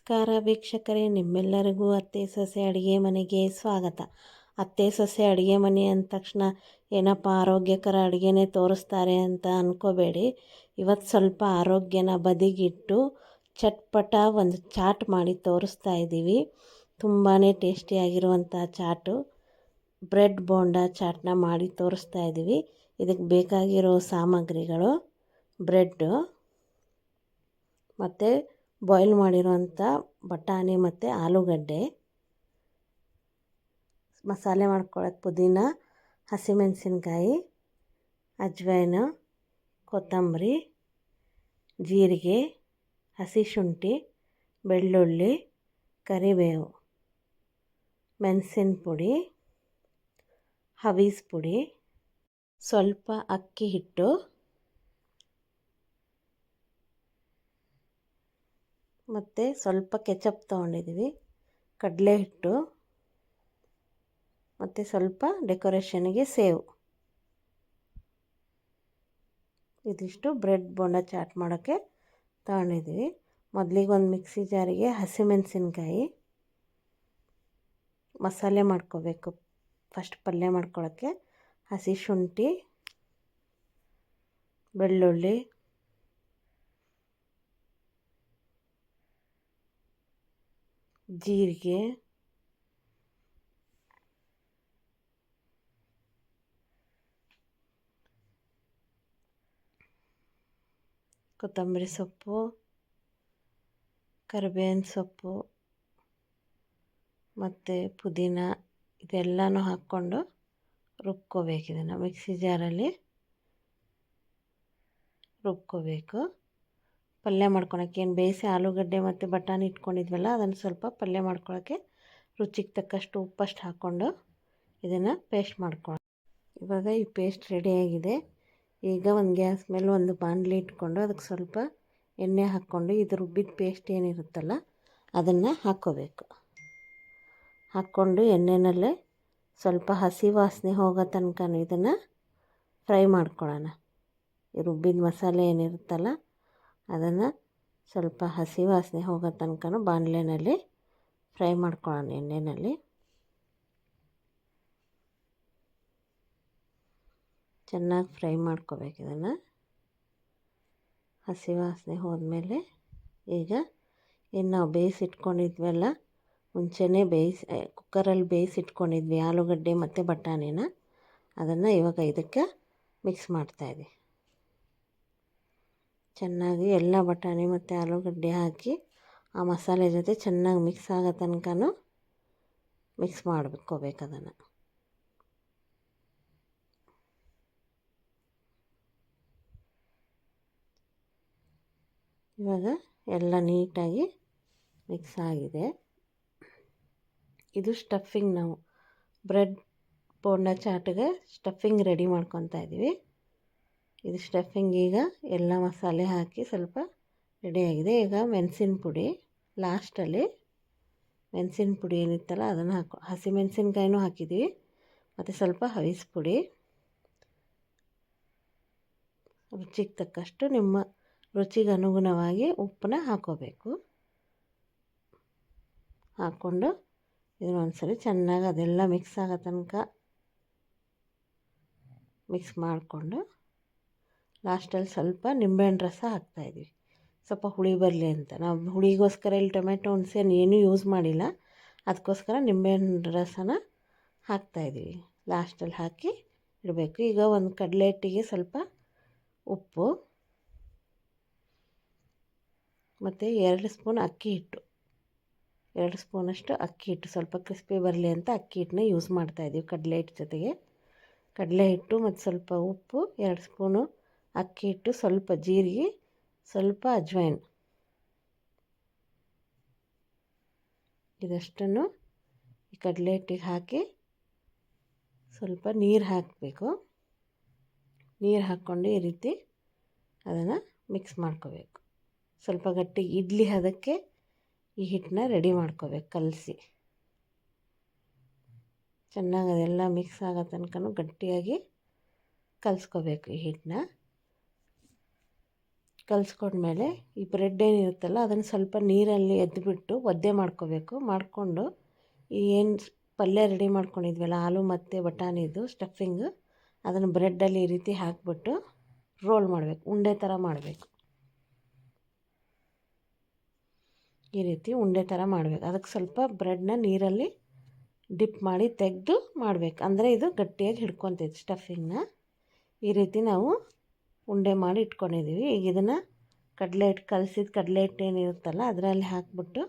ನಮಸ್ಕಾರ ವೀಕ್ಷಕರೇ, ನಿಮ್ಮೆಲ್ಲರಿಗೂ ಅತ್ತೆ ಸೊಸೆ ಅಡುಗೆ ಮನೆಗೆ ಸ್ವಾಗತ. ಅತ್ತೆ ಸೊಸೆ ಅಡುಗೆ ಮನೆ ಅಂದ ತಕ್ಷಣ ಏನಪ್ಪ ಆರೋಗ್ಯಕರ ಅಡುಗೆನೇ ತೋರಿಸ್ತಾರೆ ಅಂತ ಅಂದ್ಕೋಬೇಡಿ. ಇವತ್ತು ಸ್ವಲ್ಪ ಆರೋಗ್ಯನ ಬದಿಗಿಟ್ಟು ಚಟ್ಪಟ ಒಂದು ಚಾಟ್ ಮಾಡಿ ತೋರಿಸ್ತಾ ಇದ್ದೀವಿ. ತುಂಬಾ ಟೇಸ್ಟಿಯಾಗಿರುವಂಥ ಚಾಟು, ಬ್ರೆಡ್ ಬೋಂಡ ಚಾಟ್ನ ಮಾಡಿ ತೋರಿಸ್ತಾ ಇದ್ದೀವಿ. ಇದಕ್ಕೆ ಬೇಕಾಗಿರೋ ಸಾಮಗ್ರಿಗಳು ಬ್ರೆಡ್ಡು ಮತ್ತು ಬಾಯ್ಲ್ ಮಾಡಿರೋಂಥ ಬಟಾಣಿ ಮತ್ತು ಆಲೂಗಡ್ಡೆ, ಮಸಾಲೆ ಮಾಡ್ಕೊಳ್ಳೋಕೆ ಪುದೀನ, ಹಸಿಮೆಣಸಿನ್ಕಾಯಿ, ಅಜ್ವೈನು, ಕೊತ್ತಂಬರಿ, ಜೀರಿಗೆ, ಹಸಿ ಶುಂಠಿ, ಬೆಳ್ಳುಳ್ಳಿ, ಕರಿಬೇವು, ಮೆಣಸಿನ ಪುಡಿ, ಹವೀಸ್ ಪುಡಿ, ಸ್ವಲ್ಪ ಅಕ್ಕಿ ಹಿಟ್ಟು ಮತ್ತು ಸ್ವಲ್ಪ ಕೆಚಪ್ ತೊಗೊಂಡಿದ್ದೀವಿ, ಕಡಲೆ ಹಿಟ್ಟು ಮತ್ತು ಸ್ವಲ್ಪ ಡೆಕೋರೇಷನ್ಗೆ ಸೇವು. ಇದಿಷ್ಟು ಬ್ರೆಡ್ ಬೋಂಡ ಚಾಟ್ ಮಾಡೋಕ್ಕೆ ತೊಗೊಂಡಿದ್ದೀವಿ. ಮೊದಲಿಗೆ ಒಂದು ಮಿಕ್ಸಿ ಜಾರಿಗೆ ಹಸಿಮೆಣಸಿನ್ಕಾಯಿ ಮಸಾಲೆ ಮಾಡ್ಕೋಬೇಕು. ಫಸ್ಟ್ ಪಲ್ಯ ಮಾಡ್ಕೊಳ್ಳೋಕ್ಕೆ ಹಸಿ ಶುಂಠಿ, ಬೆಳ್ಳುಳ್ಳಿ, ಜೀರಿಗೆ, ಕೊತ್ತಂಬರಿ ಸೊಪ್ಪು, ಕರಿಬೇವಿನ ಸೊಪ್ಪು ಮತ್ತು ಪುದೀನ ಇದೆಲ್ಲನೂ ಹಾಕ್ಕೊಂಡು ರುಬ್ಕೋಬೇಕು. ಇದನ್ನು ಮಿಕ್ಸಿ ಜಾರಲ್ಲಿ ರುಬ್ಕೋಬೇಕು. ಪಲ್ಯ ಮಾಡ್ಕೊಳಕ್ಕೆ ಏನು ಬೇಯಿಸಿ ಆಲೂಗಡ್ಡೆ ಮತ್ತು ಬಟಾಣಿ ಇಟ್ಕೊಂಡಿದ್ವಲ್ಲ, ಅದನ್ನು ಸ್ವಲ್ಪ ಪಲ್ಯ ಮಾಡ್ಕೊಳ್ಳೋಕ್ಕೆ ರುಚಿಗೆ ತಕ್ಕಷ್ಟು ಉಪ್ಪಷ್ಟು ಹಾಕ್ಕೊಂಡು ಇದನ್ನು ಪೇಸ್ಟ್ ಮಾಡ್ಕೊಳ್ಳೋಣ. ಇವಾಗ ಈ ಪೇಸ್ಟ್ ರೆಡಿಯಾಗಿದೆ. ಈಗ ಒಂದು ಗ್ಯಾಸ್ ಮೇಲೆ ಒಂದು ಬಾಣಲಿ ಇಟ್ಕೊಂಡು ಅದಕ್ಕೆ ಸ್ವಲ್ಪ ಎಣ್ಣೆ ಹಾಕ್ಕೊಂಡು ಇದು ರುಬ್ಬಿದ ಪೇಸ್ಟ್ ಏನಿರುತ್ತಲ್ಲ ಅದನ್ನು ಹಾಕ್ಕೋಬೇಕು. ಹಾಕ್ಕೊಂಡು ಎಣ್ಣೆನಲ್ಲೇ ಸ್ವಲ್ಪ ಹಸಿ ವಾಸನೆ ಹೋಗೋ ತನಕ ಇದನ್ನು ಫ್ರೈ ಮಾಡ್ಕೊಳ್ಳೋಣ. ಈ ರುಬ್ಬಿದ ಮಸಾಲೆ ಏನಿರುತ್ತಲ್ಲ ಅದನ್ನು ಸ್ವಲ್ಪ ಹಸಿ ವಾಸನೆ ಹೋಗೋ ತನಕ ಬಾಣಲೆಯಲ್ಲಿ ಫ್ರೈ ಮಾಡ್ಕೊಳ್ಳೋಣ. ಎಣ್ಣೆಯಲ್ಲಿ ಚೆನ್ನಾಗಿ ಫ್ರೈ ಮಾಡ್ಕೋಬೇಕು. ಇದನ್ನು ಹಸಿ ವಾಸನೆ ಹೋದ್ಮೇಲೆ ಈಗ ಏನು ನಾವು ಬೇಯಿಸಿಟ್ಕೊಂಡಿದ್ವಲ್ಲ, ಮುಂಚೆನೇ ಕುಕ್ಕರಲ್ಲಿ ಬೇಯಿಸಿಟ್ಕೊಂಡಿದ್ವಿ ಆಲೂಗಡ್ಡೆ ಮತ್ತು ಬಟಾಣಿನ, ಅದನ್ನು ಇವಾಗ ಇದಕ್ಕೆ ಮಿಕ್ಸ್ ಮಾಡ್ತಾಯಿದ್ವಿ. ಚೆನ್ನಾಗಿ ಎಲ್ಲ ಬಟಾಣಿ ಮತ್ತು ಆಲೂಗಡ್ಡೆ ಹಾಕಿ ಆ ಮಸಾಲೆ ಜೊತೆ ಚೆನ್ನಾಗಿ ಮಿಕ್ಸ್ ಆಗೋ ತನಕ ಮಿಕ್ಸ್ ಮಾಡ್ಕೋಬೇಕು. ಅದನ್ನು ಇವಾಗ ಎಲ್ಲ ನೀಟಾಗಿ ಮಿಕ್ಸ್ ಆಗಿದೆ. ಇದು ಸ್ಟಫಿಂಗ್, ನಾವು ಬ್ರೆಡ್ ಬೋಂಡ ಚಾಟಿಗೆ ಸ್ಟಫಿಂಗ್ ರೆಡಿ ಮಾಡ್ಕೊತಾ ಇದ್ದೀವಿ. ಇದು ಸ್ಟಫಿಂಗ್ ಈಗ ಎಲ್ಲ ಮಸಾಲೆ ಹಾಕಿ ಸ್ವಲ್ಪ ರೆಡಿಯಾಗಿದೆ. ಈಗ ಮೆಣಸಿನ ಪುಡಿ ಲಾಸ್ಟಲ್ಲಿ, ಮೆಣಸಿನ ಪುಡಿ ಏನಿತ್ತಲ್ಲ ಅದನ್ನು ಹಸಿ ಮೆಣಸಿನ್ಕಾಯಿನೂ ಹಾಕಿದ್ದೀವಿ ಮತ್ತು ಸ್ವಲ್ಪ ಹವೀಸ್ ಪುಡಿ, ರುಚಿಗೆ ತಕ್ಕಷ್ಟು ನಿಮ್ಮ ರುಚಿಗೆ ಅನುಗುಣವಾಗಿ ಉಪ್ಪನ್ನ ಹಾಕ್ಕೋಬೇಕು. ಹಾಕ್ಕೊಂಡು ಇದನ್ನ ಒಂದ್ಸರಿ ಚೆನ್ನಾಗಿ ಅದೆಲ್ಲ ಮಿಕ್ಸ್ ಆಗೋ ತನಕ ಮಿಕ್ಸ್ ಮಾಡಿಕೊಂಡು ಲಾಸ್ಟಲ್ಲಿ ಸ್ವಲ್ಪ ನಿಂಬೆಹಣ್ಣು ರಸ ಹಾಕ್ತಾಯಿದ್ವಿ, ಸ್ವಲ್ಪ ಹುಳಿ ಬರಲಿ ಅಂತ. ನಾವು ಹುಳಿಗೋಸ್ಕರ ಇಲ್ಲಿ ಟೊಮೆಟೊ ಹುಣಸೆ ಏನೂ ಯೂಸ್ ಮಾಡಿಲ್ಲ, ಅದಕ್ಕೋಸ್ಕರ ನಿಂಬೆಹಣ್ಣು ರಸನ ಹಾಕ್ತಾಯಿದ್ದೀವಿ. ಲಾಸ್ಟಲ್ಲಿ ಹಾಕಿ ಇಡಬೇಕು. ಈಗ ಒಂದು ಕಡಲೆ ಹಿಟ್ಟಿಗೆ ಸ್ವಲ್ಪ ಉಪ್ಪು ಮತ್ತು 2 ಸ್ಪೂನ್ ಅಕ್ಕಿ ಹಿಟ್ಟು, 2 ಸ್ಪೂನಷ್ಟು ಅಕ್ಕಿ ಹಿಟ್ಟು, ಸ್ವಲ್ಪ ಕ್ರಿಸ್ಪಿ ಬರಲಿ ಅಂತ ಅಕ್ಕಿ ಹಿಟ್ಟನ್ನ ಯೂಸ್ ಮಾಡ್ತಾಯಿದ್ದೀವಿ ಕಡಲೆ ಹಿಟ್ಟು ಜೊತೆಗೆ. ಕಡಲೆ ಹಿಟ್ಟು ಮತ್ತು ಸ್ವಲ್ಪ ಉಪ್ಪು, 2 ಸ್ಪೂನು ಅಕ್ಕಿ ಹಿಟ್ಟು, ಸ್ವಲ್ಪ ಜೀರಿಗೆ, ಸ್ವಲ್ಪ ಅಜ್ವೈನ್, ಇದಷ್ಟನ್ನು ಈ ಕಡಲೆ ಹಿಟ್ಟಿಗೆ ಹಾಕಿ ಸ್ವಲ್ಪ ನೀರು ಹಾಕಬೇಕು. ನೀರು ಹಾಕ್ಕೊಂಡು ಈ ರೀತಿ ಅದನ್ನು ಮಿಕ್ಸ್ ಮಾಡ್ಕೋಬೇಕು. ಸ್ವಲ್ಪ ಗಟ್ಟಿ ಇಡ್ಲಿ ಹದಕ್ಕೆ ಈ ಹಿಟ್ಟನ್ನ ರೆಡಿ ಮಾಡ್ಕೋಬೇಕು. ಕಲಸಿ ಚೆನ್ನಾಗಿ ಅದೆಲ್ಲ ಮಿಕ್ಸ್ ಆಗೋ ತನಕ ಗಟ್ಟಿಯಾಗಿ ಕಲಿಸ್ಕೋಬೇಕು ಈ ಹಿಟ್ಟನ್ನ. ಕಲಿಸ್ಕೊಂಡ್ಮೇಲೆ ಈ ಬ್ರೆಡ್ ಏನಿರುತ್ತಲ್ಲ ಅದನ್ನು ಸ್ವಲ್ಪ ನೀರಲ್ಲಿ ಎದ್ದುಬಿಟ್ಟು ಒದ್ದೆ ಮಾಡ್ಕೋಬೇಕು. ಮಾಡಿಕೊಂಡು ಈ ಏನು ಪಲ್ಯ ರೆಡಿ ಮಾಡ್ಕೊಂಡಿದ್ವಲ್ಲ ಆಲೂ ಮತ್ತು ಬಟಾಣಿದು ಸ್ಟಫಿಂಗು ಅದನ್ನು ಬ್ರೆಡ್ಡಲ್ಲಿ ಈ ರೀತಿ ಹಾಕಿಬಿಟ್ಟು ರೋಲ್ ಮಾಡಬೇಕು, ಉಂಡೆ ಥರ ಮಾಡಬೇಕು. ಈ ರೀತಿ ಉಂಡೆ ಥರ ಮಾಡಬೇಕು. ಅದಕ್ಕೆ ಸ್ವಲ್ಪ ಬ್ರೆಡ್ನ ನೀರಲ್ಲಿ ಡಿಪ್ ಮಾಡಿ ತೆಗೆದು ಮಾಡಬೇಕು, ಅಂದರೆ ಇದು ಗಟ್ಟಿಯಾಗಿ ಹಿಡ್ಕೊತೈತೆ ಸ್ಟಫಿಂಗ್ನ. ಈ ರೀತಿ ನಾವು ಉಂಡೆ ಮಾಡಿ ಇಟ್ಕೊಂಡಿದ್ದೀವಿ. ಈಗ ಇದನ್ನು ಕಲಿಸಿದ ಕಡಲೆ ಹಿಟ್ಟು ಏನಿರುತ್ತಲ್ಲ ಅದರಲ್ಲಿ ಹಾಕಿಬಿಟ್ಟು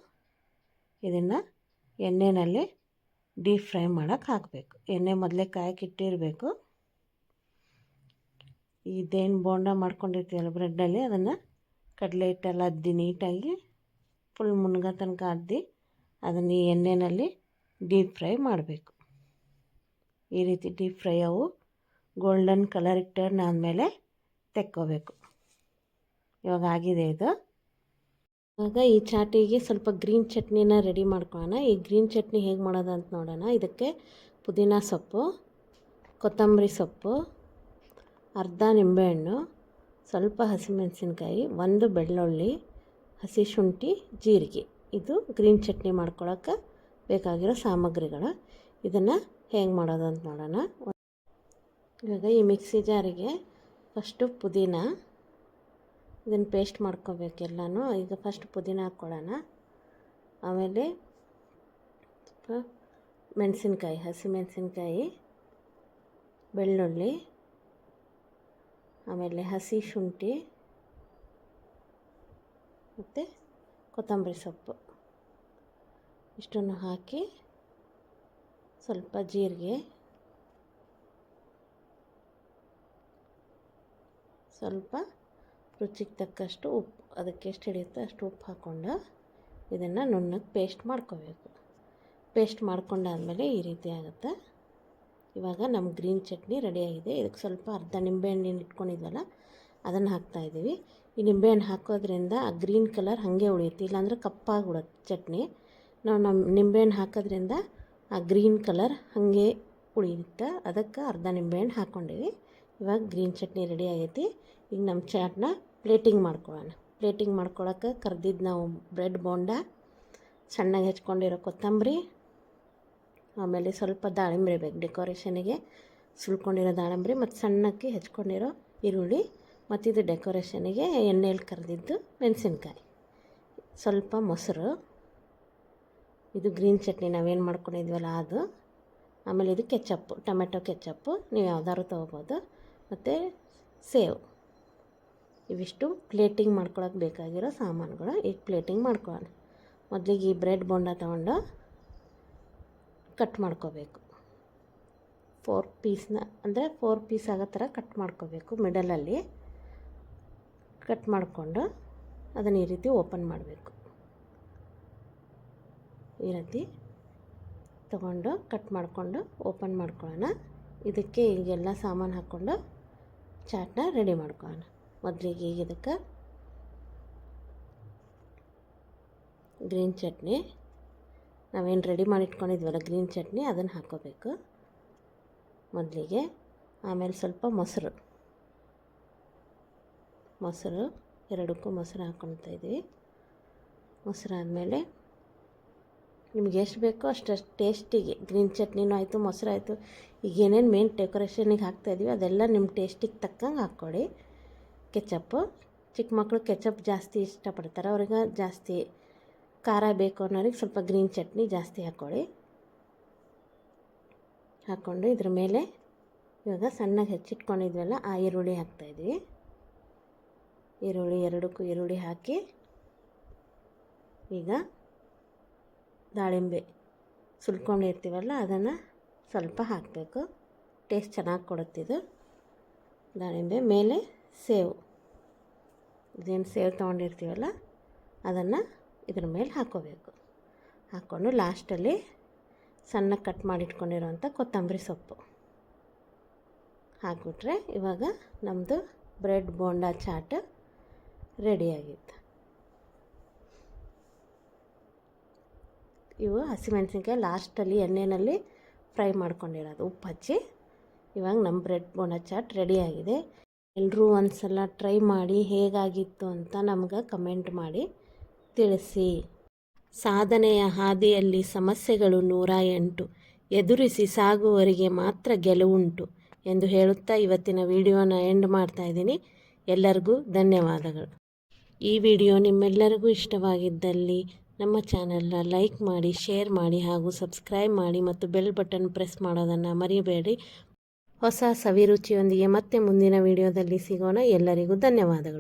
ಇದನ್ನು ಎಣ್ಣೆಯಲ್ಲಿ ಡೀಪ್ ಫ್ರೈ ಮಾಡೋಕ್ಕೆ ಹಾಕಬೇಕು. ಎಣ್ಣೆ ಮೊದಲೇ ಕಾಯಕ್ಕೆ ಇಟ್ಟಿರಬೇಕು. ಇದೇನು ಬೋಂಡ ಮಾಡ್ಕೊಂಡಿರ್ತೀವಲ್ಲ ಬ್ರೆಡ್ಡಲ್ಲಿ ಅದನ್ನು ಕಡಲೆ ಹಿಟ್ಟೆಲ್ಲ ಅದ್ದಿ ನೀಟಾಗಿ ಫುಲ್ ಮುನ್ಗೋ ತನಕ ಅದ್ದಿ ಅದನ್ನು ಈ ಎಣ್ಣೆಯಲ್ಲಿ ಡೀಪ್ ಫ್ರೈ ಮಾಡಬೇಕು. ಈ ರೀತಿ ಡೀಪ್ ಫ್ರೈ ಅವು ಗೋಲ್ಡನ್ ಕಲರಿಗೆ ಟರ್ನ್ ಆದಮೇಲೆ ತೆಕ್ಕೋಬೇಕು. ಇವಾಗ ಆಗಿದೆ ಇದು. ಇವಾಗ ಈ ಚಾಟಿಗೆ ಸ್ವಲ್ಪ ಗ್ರೀನ್ ಚಟ್ನಿನ ರೆಡಿ ಮಾಡ್ಕೊಳ್ಳೋಣ. ಈ ಗ್ರೀನ್ ಚಟ್ನಿ ಹೇಗೆ ಮಾಡೋದು ಅಂತ ನೋಡೋಣ. ಇದಕ್ಕೆ ಪುದೀನ ಸೊಪ್ಪು, ಕೊತ್ತಂಬರಿ ಸೊಪ್ಪು, ಅರ್ಧ ನಿಂಬೆಹಣ್ಣು, ಸ್ವಲ್ಪ ಹಸಿಮೆಣಸಿನ್ಕಾಯಿ, ಒಂದು ಬೆಳ್ಳುಳ್ಳಿ, ಹಸಿ ಶುಂಠಿ, ಜೀರಿಗೆ. ಇದು ಗ್ರೀನ್ ಚಟ್ನಿ ಮಾಡ್ಕೊಳ್ಳೋಕೆ ಬೇಕಾಗಿರೋ ಸಾಮಗ್ರಿಗಳು. ಇದನ್ನು ಹೇಗೆ ಮಾಡೋದು ಅಂತ ನೋಡೋಣ. ಇವಾಗ ಈ ಮಿಕ್ಸಿ ಜಾರಿಗೆ ಫಸ್ಟು ಪುದೀನ ಇದನ್ನು ಪೇಸ್ಟ್ ಮಾಡ್ಕೋಬೇಕು ಎಲ್ಲನೂ. ಈಗ ಫಸ್ಟ್ ಪುದೀನ ಹಾಕ್ಕೊಳ್ಳೋಣ. ಆಮೇಲೆ ಮೆಣಸಿನ್ಕಾಯಿ, ಹಸಿಮೆಣಸಿನ್ಕಾಯಿ, ಬೆಳ್ಳುಳ್ಳಿ, ಆಮೇಲೆ ಹಸಿ ಶುಂಠಿ ಮತ್ತು ಕೊತ್ತಂಬರಿ ಸೊಪ್ಪು ಇಷ್ಟನ್ನು ಹಾಕಿ ಸ್ವಲ್ಪ ಜೀರಿಗೆ, ಸ್ವಲ್ಪ ರುಚಿಗೆ ತಕ್ಕಷ್ಟು ಉಪ್ಪು, ಅದಕ್ಕೆ ಎಷ್ಟು ಹಿಡಿಯುತ್ತೋ ಅಷ್ಟು ಉಪ್ಪು ಹಾಕ್ಕೊಂಡು ಇದನ್ನು ನುಣ್ಣಗೆ ಪೇಸ್ಟ್ ಮಾಡ್ಕೋಬೇಕು. ಪೇಸ್ಟ್ ಮಾಡ್ಕೊಂಡಾದಮೇಲೆ ಈ ರೀತಿ ಆಗುತ್ತೆ. ಇವಾಗ ನಮ್ಮ ಗ್ರೀನ್ ಚಟ್ನಿ ರೆಡಿಯಾಗಿದೆ. ಇದಕ್ಕೆ ಸ್ವಲ್ಪ ಅರ್ಧ ನಿಂಬೆಹಣ್ಣು ಇಟ್ಕೊಂಡಿದ್ವಲ್ಲ ಅದನ್ನು ಹಾಕ್ತಾಯಿದ್ದೀವಿ. ಈ ನಿಂಬೆಹಣ್ಣು ಹಾಕೋದ್ರಿಂದ ಆ ಗ್ರೀನ್ ಕಲರ್ ಹಾಗೆ ಉಳಿಯುತ್ತೆ, ಇಲ್ಲಾಂದರೆ ಕಪ್ಪಾಗಿಬಿಡುತ್ತೆ ಚಟ್ನಿ. ನಾವು ನಿಂಬೆಹಣ್ಣು ಹಾಕೋದ್ರಿಂದ ಆ ಗ್ರೀನ್ ಕಲರ್ ಹಾಗೆ ಉಳಿಯುತ್ತೆ. ಅದಕ್ಕೆ ಅರ್ಧ ನಿಂಬೆಹಣ್ಣು ಹಾಕ್ಕೊಂಡಿವಿ. ಇವಾಗ ಗ್ರೀನ್ ಚಟ್ನಿ ರೆಡಿ ಆಗೈತಿ. ಈಗ ನಮ್ಮ ಚಾಟ್ನ ಪ್ಲೇಟಿಂಗ್ ಮಾಡ್ಕೊಳ್ಳೋಣ. ಪ್ಲೇಟಿಂಗ್ ಮಾಡ್ಕೊಳ್ಳೋಕೆ ಕರ್ದಿದ್ದು ನಾವು ಬ್ರೆಡ್ ಬೋಂಡ, ಸಣ್ಣಗೆ ಹೆಚ್ಕೊಂಡಿರೋ ಕೊತ್ತಂಬರಿ, ಆಮೇಲೆ ಸ್ವಲ್ಪ ದಾಳಿಂಬೆ ಬೇಕು ಡೆಕೋರೇಷನಿಗೆ, ಸುಲ್ಕೊಂಡಿರೋ ದಾಳಿಂಬೆ ಮತ್ತು ಸಣ್ಣಕ್ಕೆ ಹೆಚ್ಕೊಂಡಿರೋ ಈರುಳ್ಳಿ, ಮತ್ತು ಇದು ಡೆಕೋರೇಷನಿಗೆ ಎಣ್ಣೆಯಲ್ಲಿ ಕರೆದಿದ್ದು ಮೆಣಸಿನ್ಕಾಯಿ, ಸ್ವಲ್ಪ ಮೊಸರು. ಇದು ಗ್ರೀನ್ ಚಟ್ನಿ ನಾವೇನು ಮಾಡ್ಕೊಂಡಿದ್ವಲ್ಲ ಅದು. ಆಮೇಲೆ ಇದು ಕೆಚಪ್ಪು, ಟೊಮೆಟೊ ಕೆಚಪ್ಪು ನೀವು ಯಾವ್ದಾದ್ರು ತೊಗೋಬೋದು, ಮತ್ತು ಸೇವ್. ಇವಿಷ್ಟು ಪ್ಲೇಟಿಂಗ್ ಮಾಡ್ಕೊಳಕ್ಕೆ ಬೇಕಾಗಿರೋ ಸಾಮಾನುಗಳು. ಈಗ ಪ್ಲೇಟಿಂಗ್ ಮಾಡ್ಕೊಳ್ಳೋಣ. ಮೊದಲಿಗೆ ಈ ಬ್ರೆಡ್ ಬೋಂಡ ತೊಗೊಂಡು ಕಟ್ ಮಾಡ್ಕೋಬೇಕು. 4 ಪೀಸ್ನ, ಅಂದರೆ 4 ಪೀಸ್ ಆಗೋ ಥರ ಕಟ್ ಮಾಡ್ಕೋಬೇಕು. ಮಿಡಲಲ್ಲಿ ಕಟ್ ಮಾಡಿಕೊಂಡು ಅದನ್ನು ಈ ರೀತಿ ಓಪನ್ ಮಾಡಬೇಕು. ಈ ರೀತಿ ತಗೊಂಡು ಕಟ್ ಮಾಡಿಕೊಂಡು ಓಪನ್ ಮಾಡ್ಕೊಳ್ಳೋಣ. ಇದಕ್ಕೆ ಈಗೆಲ್ಲ ಸಾಮಾನು ಹಾಕ್ಕೊಂಡು ಚಾಟ್ನ ರೆಡಿ ಮಾಡ್ಕೊಳ್ಳೋಣ. ಮೊದಲಿಗೆ ಈಗ ಇದಕ್ಕೆ ಗ್ರೀನ್ ಚಟ್ನಿ ನಾವೇನು ರೆಡಿ ಮಾಡಿ ಇಟ್ಕೊಂಡಿದ್ವಲ್ಲ ಗ್ರೀನ್ ಚಟ್ನಿ ಅದನ್ನು ಹಾಕ್ಕೋಬೇಕು ಮೊದಲಿಗೆ. ಆಮೇಲೆ ಸ್ವಲ್ಪ ಮೊಸರು ಎರಡಕ್ಕೂ ಮೊಸರು ಹಾಕ್ಕೊಳ್ತಾ ಇದ್ದೀವಿ. ಮೊಸರು ಆದಮೇಲೆ ನಿಮ್ಗೆ ಎಷ್ಟು ಬೇಕೋ ಅಷ್ಟು ಟೇಸ್ಟಿಗೆ ಗ್ರೀನ್ ಚಟ್ನಿನೂ ಆಯಿತು, ಮೊಸರು ಆಯಿತು, ಈಗ ಏನೇನು ಮೇನ್ ಡೆಕೋರೇಷನಿಗೆ ಹಾಕ್ತಾಯಿದ್ವಿ ಅದೆಲ್ಲ ನಿಮ್ಮ ಟೇಸ್ಟಿಗೆ ತಕ್ಕಂಗೆ ಹಾಕ್ಕೊಳ್ಳಿ. ಕೆಚಪ್ಪು, ಚಿಕ್ಕ ಮಕ್ಕಳು ಕೆಚಪ್ ಜಾಸ್ತಿ ಇಷ್ಟಪಡ್ತಾರೆ, ಅವ್ರಿಗೆ ಜಾಸ್ತಿ ಖಾರ ಬೇಕು ಅನ್ನೋರಿಗೆ ಸ್ವಲ್ಪ ಗ್ರೀನ್ ಚಟ್ನಿ ಜಾಸ್ತಿ ಹಾಕ್ಕೊಳ್ಳಿ. ಹಾಕ್ಕೊಂಡು ಇದ್ರ ಮೇಲೆ ಇವಾಗ ಸಣ್ಣಗೆ ಹೆಚ್ಚಿಟ್ಕೊಂಡಿದ್ವಲ್ಲ ಆ ಈರುಳ್ಳಿ ಹಾಕ್ತಾಯಿದ್ವಿ. ಎರಡಕ್ಕೂ ಈರುಳ್ಳಿ ಹಾಕಿ ಈಗ ದಾಳಿಂಬೆ ಸುಲ್ಕೊಂಡಿರ್ತೀವಲ್ಲ ಅದನ್ನು ಸ್ವಲ್ಪ ಹಾಕಬೇಕು, ಟೇಸ್ಟ್ ಚೆನ್ನಾಗಿ ಕೊಡುತ್ತಿದ್ದು. ದಾಳಿಂಬೆ ಮೇಲೆ ಸೇವು, ಇದೇನು ಸೇವು ತೊಗೊಂಡಿರ್ತೀವಲ್ಲ ಅದನ್ನು ಇದ್ರ ಮೇಲೆ ಹಾಕ್ಕೋಬೇಕು. ಹಾಕ್ಕೊಂಡು ಲಾಸ್ಟಲ್ಲಿ ಸಣ್ಣ ಕಟ್ ಮಾಡಿಟ್ಕೊಂಡಿರೋಂಥ ಕೊತ್ತಂಬರಿ ಸೊಪ್ಪು ಹಾಕ್ಬಿಟ್ರೆ ಇವಾಗ ನಮ್ಮದು ಬ್ರೆಡ್ ಬೋಂಡಾ ಚಾಟ್ ರೆಡಿಯಾಗಿತ್ತು. ಇವು ಹಸಿಮೆಣಸಿನ್ಕಾಯಿ ಲಾಸ್ಟಲ್ಲಿ ಎಣ್ಣೆಯಲ್ಲಿ ಫ್ರೈ ಮಾಡ್ಕೊಂಡಿರೋದು ಉಪ್ಪು ಹಚ್ಚಿ. ಇವಾಗ ನಮ್ಮ ಬ್ರೆಡ್ ಬೋಂಡಾ ಚಾಟ್ ರೆಡಿಯಾಗಿದೆ. ಎಲ್ಲರೂ ಒಂದು ಸಲ ಟ್ರೈ ಮಾಡಿ ಹೇಗಾಗಿತ್ತು ಅಂತ ನಮ್ಗೆ ಕಮೆಂಟ್ ಮಾಡಿ ತಿಳಿಸಿ. ಸಾಧನೆಯ ಹಾದಿಯಲ್ಲಿ ಸಮಸ್ಯೆಗಳು 108, ಎದುರಿಸಿ ಸಾಗುವವರಿಗೆ ಮಾತ್ರ ಗೆಲುವುಂಟು ಎಂದು ಹೇಳುತ್ತಾ ಇವತ್ತಿನ ವಿಡಿಯೋನ ಎಂಡ್ ಮಾಡ್ತಾ ಇದ್ದೀನಿ. ಎಲ್ಲರಿಗೂ ಧನ್ಯವಾದಗಳು. ಈ ವಿಡಿಯೋ ನಿಮ್ಮೆಲ್ಲರಿಗೂ ಇಷ್ಟವಾಗಿದ್ದಲ್ಲಿ ನಮ್ಮ ಚಾನಲ್ನ ಲೈಕ್ ಮಾಡಿ, ಶೇರ್ ಮಾಡಿ ಹಾಗೂ ಸಬ್ಸ್ಕ್ರೈಬ್ ಮಾಡಿ ಮತ್ತು ಬೆಲ್ ಬಟನ್ ಪ್ರೆಸ್ ಮಾಡೋದನ್ನು ಮರಿಬೇಡಿ. ಹೊಸ ಸವಿರುಚಿಯೊಂದಿಗೆ ಮತ್ತೆ ಮುಂದಿನ ವಿಡಿಯೋದಲ್ಲಿ ಸಿಗೋಣ. ಎಲ್ಲರಿಗೂ ಧನ್ಯವಾದಗಳು.